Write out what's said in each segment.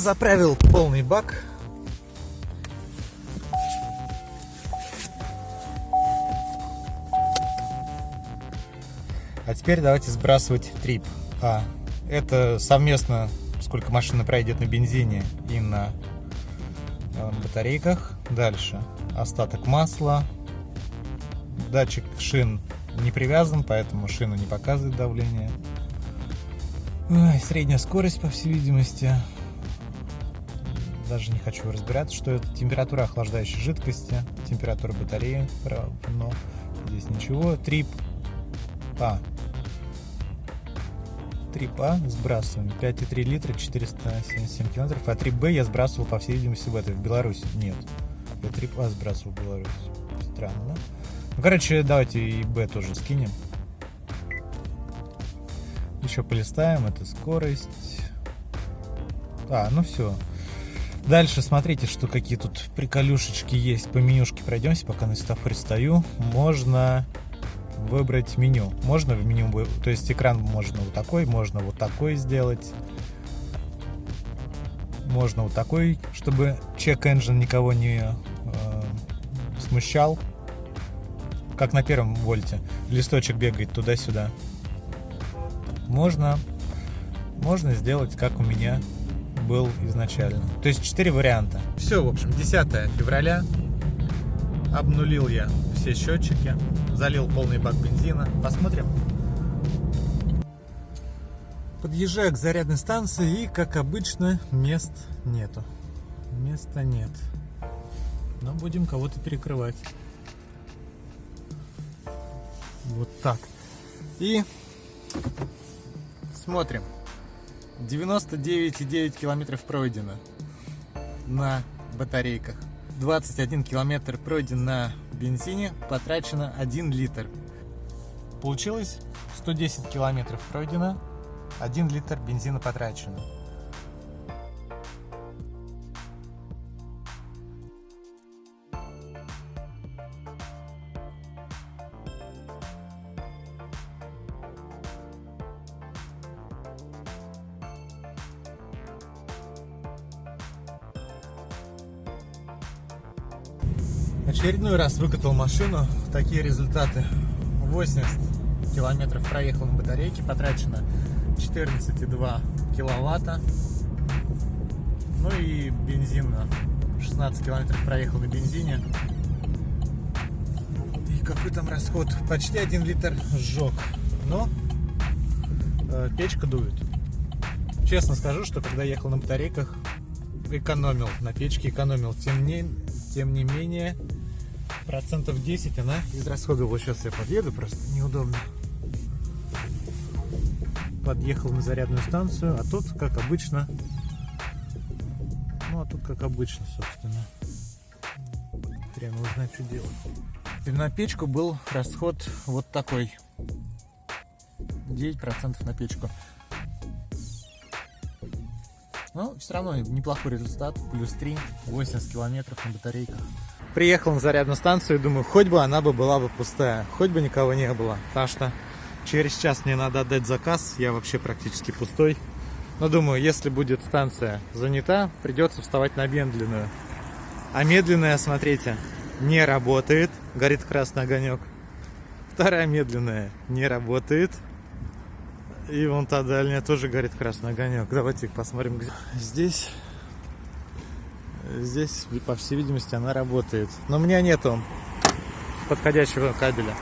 Заправил полный бак. А теперь давайте сбрасывать трип. Это совместно, сколько машина пройдет на бензине и на батарейках. Дальше остаток масла. Датчик шин не привязан, поэтому шина не показывает давление. Средняя скорость, по всей видимости. Даже не хочу разбираться, что это. Температура охлаждающей жидкости, температура батареи, но здесь ничего. Трип А сбрасываем 5,3 литра, 477 километров. А трип Б я сбрасывал, по всей видимости, в Беларуси. Нет, я трип А сбрасывал в Беларуси. Странно, да? Ну, короче, давайте и Б тоже скинем. Еще полистаем, это скорость. Ну все. Дальше смотрите, что какие тут приколюшечки есть. По менюшке пройдемся, пока на светофоре стою. Можно выбрать меню. Можно в меню, то есть экран можно вот такой сделать. Можно вот такой, чтобы check engine никого не смущал. Как на первом вольте. Листочек бегает туда-сюда. Можно сделать, как у меня был изначально. То есть 4 варианта. Все, в общем, 10 февраля. Обнулил я все счетчики. Залил полный бак бензина. Посмотрим. Подъезжаю к зарядной станции и, как обычно, мест нету. Места нет. Но будем кого-то перекрывать. Вот так. И смотрим. 99,9 километров пройдено на батарейках. 21 километр пройден на бензине, потрачено 1 литр. Получилось 110 километров пройдено, 1 литр бензина потрачено. Очередной раз выкатал машину. Такие результаты. 80 километров проехал на батарейке, потрачено 14,2 киловатта. Ну и бензин 16 километров проехал на бензине. И какой там расход? Почти 1 литр сжег. Но печка дует. Честно скажу, что когда ехал на батарейках, экономил на печке, тем не менее, процентов 10 она израсходовала. Сейчас я подъеду, просто неудобно. Подъехал на зарядную станцию, а тут, как обычно, собственно. Хрен его знает, что делать. И на печку был расход вот такой. 9% на печку. Но все равно неплохой результат. Плюс 3, 80 километров на батарейках. Приехал на зарядную станцию и думаю, хоть бы она была бы пустая. Хоть бы никого не было. Потому что через час мне надо отдать заказ. Я вообще практически пустой. Но думаю, если будет станция занята, придется вставать на медленную. А медленная, смотрите, не работает. Горит красный огонек. Вторая медленная не работает. И вон та дальняя тоже горит красный огонек. Давайте посмотрим, где. Здесь, по всей видимости, она работает. Но у меня нету подходящего кабеля.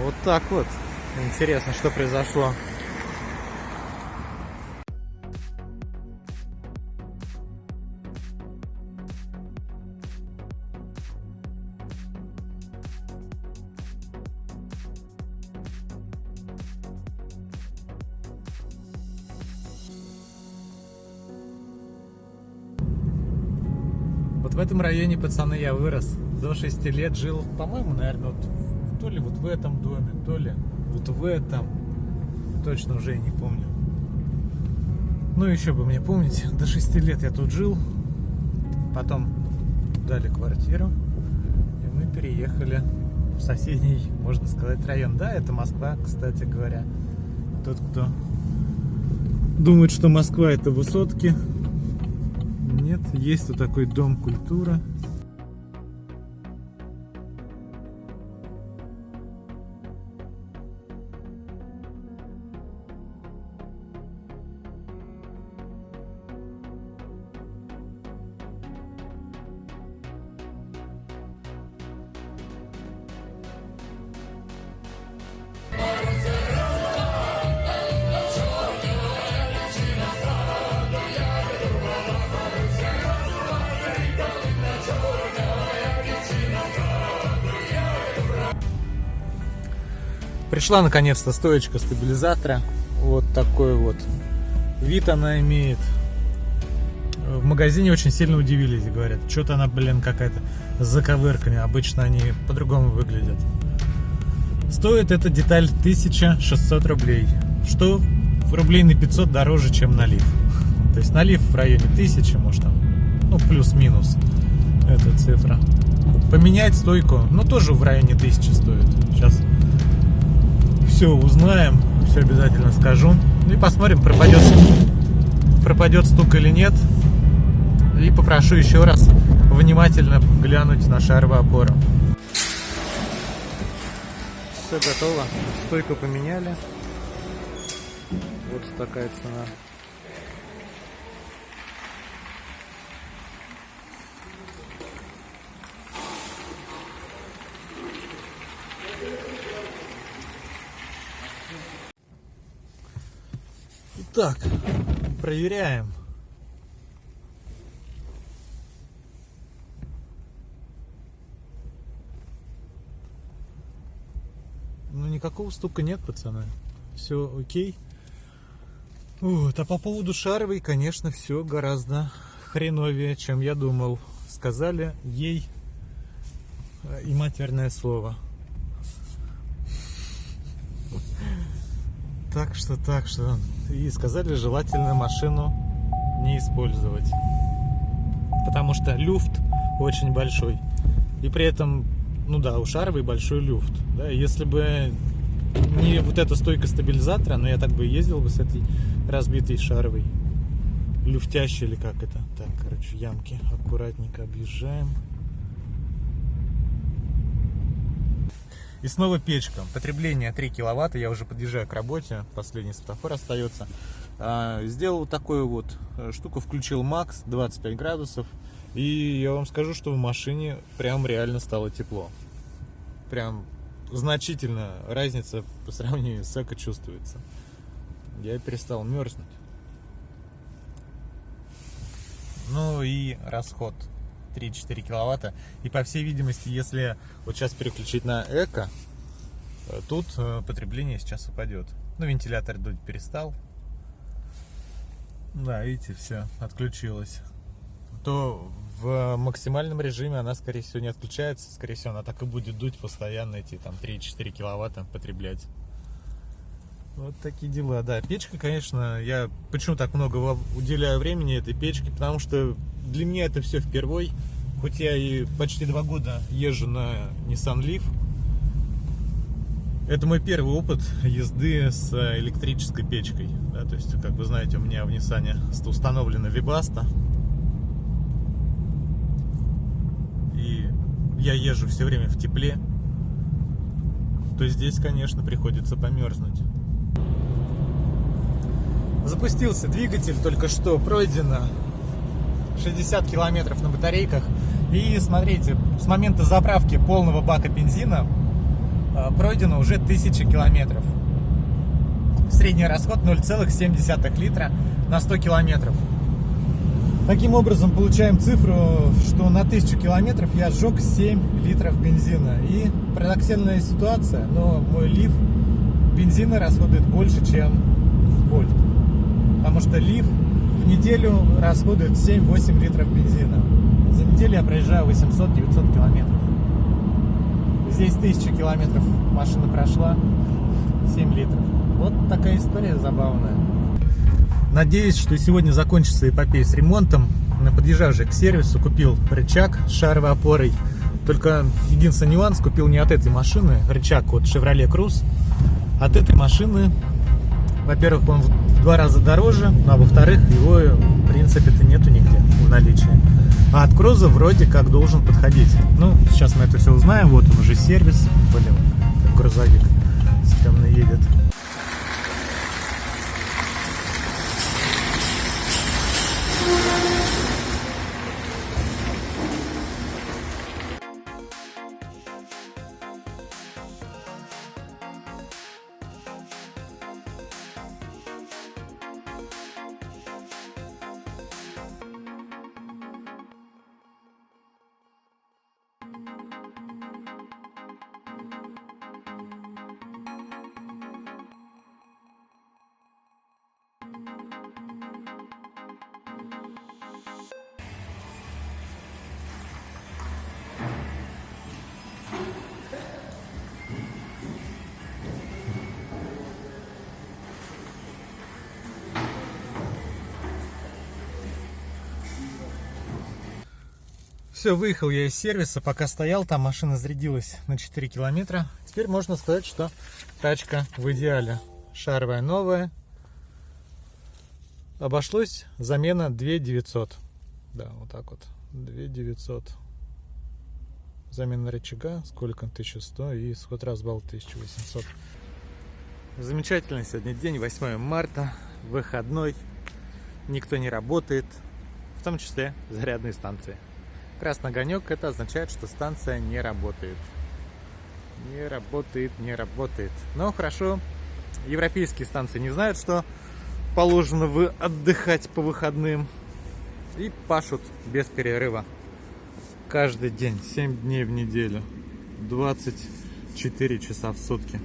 Вот так вот. Интересно, что произошло. Вот в этом районе, пацаны, я вырос. До 6 лет жил, по-моему, наверное, вот, то ли вот в этом доме, то ли вот в этом. Точно уже и не помню. Ну, еще бы мне помнить. До 6 лет я тут жил. Потом дали квартиру. И мы переехали в соседний, можно сказать, район. Да, это Москва, кстати говоря. Тот, кто Думают, что Москва это высотки. Нет, есть вот такой дом культуры. Пришла наконец-то стоечка стабилизатора. Вот такой вот вид она имеет. В магазине очень сильно удивились, говорят, что-то она, блин, какая-то с заковырками. Обычно они по-другому выглядят. Стоит эта деталь 1600 рублей, что рублей на 500 дороже, чем налив. То есть налив в районе 1000, может там, ну плюс-минус эта цифра. Поменять стойку, ну тоже в районе 1000 стоит. Сейчас все узнаем, все обязательно скажу. И посмотрим, пропадет стук или нет. И попрошу еще раз внимательно глянуть на шаровую опору. Все готово. Стойку поменяли. Вот такая цена. Итак, проверяем. Ну, никакого стука нет, пацаны. Все окей. Вот. А по поводу шаровой, конечно, все гораздо хреновее, чем я думал. Сказали ей и матерное слово. Так что. И сказали, желательно машину не использовать. Потому что люфт очень большой. И при этом, ну да, у шаровой большой люфт. Да, если бы не вот эта стойка стабилизатора, но я так бы ездил бы с этой разбитой шаровой. Люфтящей или как это. Так, короче, ямки аккуратненько объезжаем. И снова печка. Потребление 3 киловатта. Я уже подъезжаю к работе. Последний светофор остается. Сделал вот такую вот штуку. Включил макс 25 градусов. И я вам скажу, что в машине прям реально стало тепло. Прям значительно разница по сравнению с эко чувствуется. Я перестал мерзнуть. Ну и расход 3-4 киловатта. И по всей видимости, если вот сейчас переключить на эко, тут потребление сейчас упадет. Ну, вентилятор дуть перестал. Да, видите, все, отключилось. То в максимальном режиме она, скорее всего, не отключается. Скорее всего, она так и будет дуть постоянно, эти там 3-4 киловатта потреблять. Вот такие дела, да. Печка, конечно, я почему так много уделяю времени этой печке, потому что для меня это все впервой. Хоть я и почти 2 года езжу на Nissan Leaf. Это мой первый опыт езды с электрической печкой. Да, то есть, как вы знаете, у меня в Nissan установлена Webasto. И я езжу все время в тепле. То здесь, конечно, приходится померзнуть. Запустился двигатель, только что пройдено 60 километров на батарейках. И смотрите, с момента заправки полного бака бензина пройдено уже 1000 километров. Средний расход 0,7 литра на 100 километров. Таким образом получаем цифру, что на 1000 километров я сжег 7 литров бензина. И парадоксальная ситуация, но мой Leaf бензина расходует больше, чем Volt. Потому что Leaf в неделю расходует 7-8 литров бензина. За неделю я проезжаю 800-900 километров. Здесь 1000 километров машина прошла, 7 литров. Вот такая история забавная. Надеюсь, что сегодня закончится эпопея с ремонтом. Подъезжаю уже к сервису, купил рычаг с шаровой опорой. Только единственный нюанс, купил не от этой машины, рычаг от Chevrolet Cruze. От этой машины, во-первых, он в 2 раза дороже, а во-вторых, его в принципе-то нету нигде в наличии. А от Круза вроде как должен подходить. Ну, сейчас мы это все узнаем. Вот он уже сервис. Блин, как грузовик стрёмно едет. Все, выехал я из сервиса, пока стоял, там машина зарядилась на 4 километра. Теперь можно сказать, что тачка в идеале. Шаровая, новая. Обошлось замена 2900. Да, вот так вот. 2900. Замена рычага, сколько? 1100 и сход разбал 1800. Замечательный сегодня день, 8 марта, выходной. Никто не работает, в том числе зарядные станции. Красный огонек, это означает, что станция не работает. Не работает. Но хорошо, европейские станции не знают, что положено отдыхать по выходным. И пашут без перерыва. Каждый день, 7 дней в неделю. 24 часа в сутки.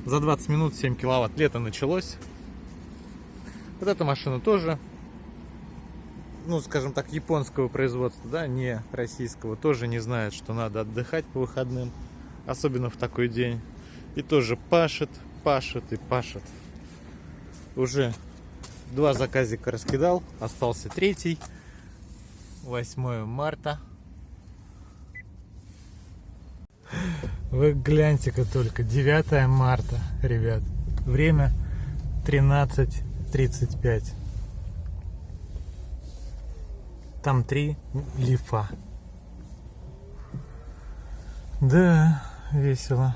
За 20 минут 7 киловатт. Лето началось. Вот эта машина тоже, ну, скажем так, японского производства, да, не российского, тоже не знает, что надо отдыхать по выходным, особенно в такой день. И тоже пашет и пашет. Уже 2 заказика раскидал, остался 3. 8 марта. Вы гляньте-ка только, 9 марта, ребят. Время 13:35. Там 3 лифа. Да, весело.